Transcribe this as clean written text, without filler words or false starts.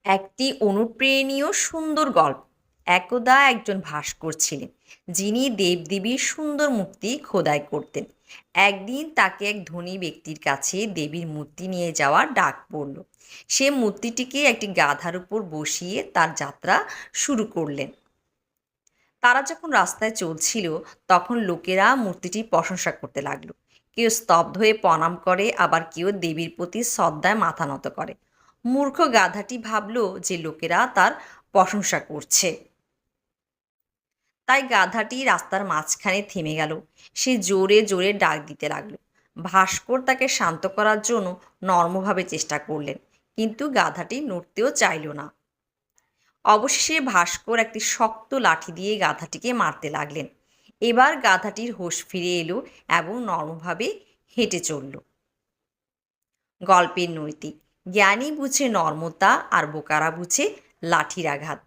একটি অনুপ্রেরণীয় সুন্দর গল্প। একদা একজন ভাস্কর ছিলেন, যিনি দেবদেবীর সুন্দর মূর্তি খোদাই করতেন। একদিন তাকে এক ধনী ব্যক্তির কাছে দেবীর মূর্তি নিয়ে যাওয়ার ডাক পড়ল। সে মূর্তিটিকে একটি গাধার উপর বসিয়ে তার যাত্রা শুরু করলেন। তারা যখন রাস্তায় চলছিল, তখন লোকেরা মূর্তিটির প্রশংসা করতে লাগলো। কেউ স্তব্ধ হয়ে প্রণাম করে, আবার কেউ দেবীর প্রতি শ্রদ্ধায় মাথা নত করে। মূর্খ গাধাটি ভাবলো যে লোকেরা তার প্রশংসা করছে, তাই গাধাটি রাস্তার মাঝখানে থেমে গেল। সে জোরে জোরে ডাক দিতে লাগলো। ভাস্কর তাকে শান্ত করার জন্য নর্মভাবে চেষ্টা করলেন, কিন্তু গাধাটি নড়তেও চাইল না। অবশেষে ভাস্কর একটি শক্ত লাঠি দিয়ে গাধাটিকে মারতে লাগলেন। এবার গাধাটির হুঁশ ফিরে এলো এবং নরমভাবে হেঁটে চলল। গল্পের নৈতিক: জ্ঞানী বুঝে নর্মতা, আর বোকারা বুঝে লাঠির আঘাত।